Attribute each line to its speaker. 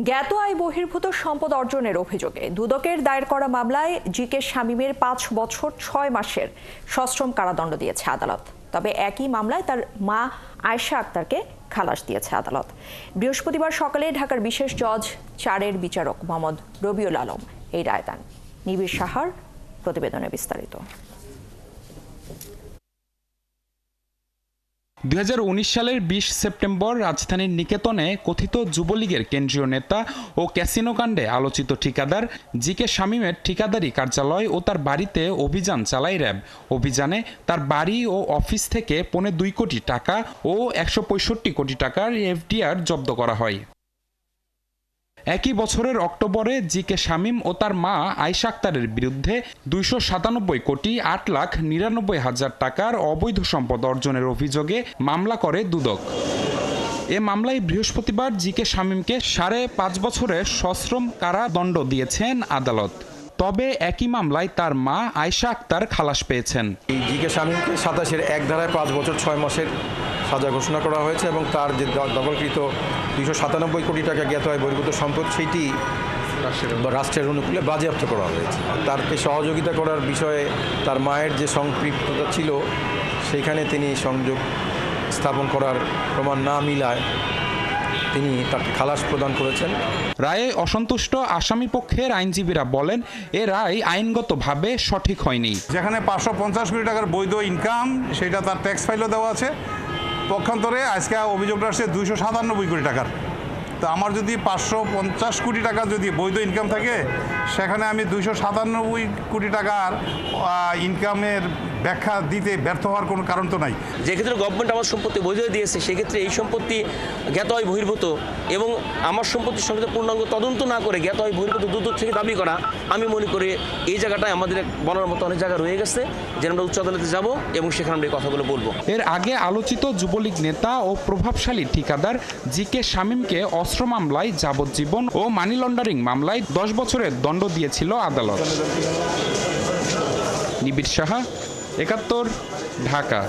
Speaker 1: জ্ঞাত আয় বহির্ভূত সম্পদ অর্জনের অভিযোগে দুদকের দায়ের করা মামলায় জি.কে. শামীমের 5 বছর 6 মাসের সশ্রম কারাদণ্ড দিয়েছে আদালত। তবে একই মামলায় তার মা আয়েশা আক্তারকে খালাস দিয়েছে আদালত। বৃহস্পতিবার সকালে ঢাকার বিশেষ জজ 4-এর বিচারক মোহাম্মদ রবিউল আলম এই রায় দেন। নিবিড় সাহার প্রতিবেদনে বিস্তারিত।
Speaker 2: 2019 সালের 20 সেপ্টেম্বর রাজধানীর নিকেতনে কথিত যুবলীগের কেন্দ্রীয় নেতা ও ক্যাসিনো কাণ্ডে আলোচিত ঠিকাদার জি.কে. শামীমের ঠিকাদারি কার্যালয় ও তার বাড়িতে অভিযান চালায় র্যাব। অভিযানে তার বাড়ি ও অফিস থেকে 2.25 কোটি টাকা ও 165 কোটি টাকার এফডিআর জব্দ করা হয়। একই বছরের অক্টোবরে জি.কে. শামীম ও তার মা আয়েশা আক্তারের বিরুদ্ধে 297 কোটি 8,99,000 টাকার অবৈধ সম্পদ অর্জনের অভিযোগে মামলা করে দুদক। এ মামলায় বৃহস্পতিবার জি.কে. শামীমকে 5.5 বছরের সশ্রম কারাদণ্ড দিয়েছেন আদালত। তবে একই মামলায় তার মা আয়েশা আক্তার খালাস পেয়েছেন।
Speaker 3: জি.কে. শামীমকে 27-এর 1 ধারায় 5 বছর 6 মাসের সাজা ঘোষণা করা হয়েছে এবং তার যে দখলকৃত 297 কোটি টাকা জ্ঞাত আয় বহির্ভূত সম্পদ সেটি রাষ্ট্রের অনুকূলে বাজেয়াপ্ত করা হয়েছে। তারকে সহযোগিতা করার বিষয়ে তার মায়ের যে সম্পৃক্ততা ছিল সেখানে তিনি সংযোগ স্থাপন করার প্রমাণ না মিলায় তিনি তাকে খালাস প্রদান করেছেন।
Speaker 2: রায়ে অসন্তুষ্ট আসামি পক্ষের আইনজীবীরা বলেন, এ রায় আইনগতভাবে সঠিক হয়নি।
Speaker 4: যেখানে 550 কোটি টাকার বৈধ ইনকাম সেটা তার ট্যাক্স ফাইলও দেওয়া আছে, পক্ষান্তরে আজকে অভিযোগটা আসছে 297 কোটি টাকার। তো আমার যদি 550 কোটি টাকা যদি বৈধ ইনকাম থাকে সেখানে আমি 297 কোটি টাকার ইনকামের ব্যাখ্যা দিতে ব্যর্থ হওয়ার কোনো কারণ তো নাই।
Speaker 5: যে ক্ষেত্রে গভর্নমেন্ট আমার সম্পত্তি বৈধ দিয়েছে সেক্ষেত্রে এই সম্পত্তি জ্ঞাত হয় বহির্ভূত এবং আমার সম্পত্তির সঙ্গে পূর্ণাঙ্গ তদন্ত না করে জ্ঞাত হয় বহির্ভূত দুদক থেকে দাবি করা, আমি মনে করি এই জায়গাটায় আমাদের বলার মতো অনেক জায়গা রয়ে গেছে যে আমরা উচ্চ আদালতে যাব এবং সেখানে আমরা এই কথাগুলো বলবো।
Speaker 2: এর আগে আলোচিত যুবলীগ নেতা ও প্রভাবশালী ঠিকাদার জি.কে. শামীমকে অস্ত্র মামলায় যাবজ্জীবন ও মানি লন্ডারিং মামলায় 10 বছরের দণ্ড দিয়েছিল আদালত। নিবিড় সাহা, 71, ঢাকা।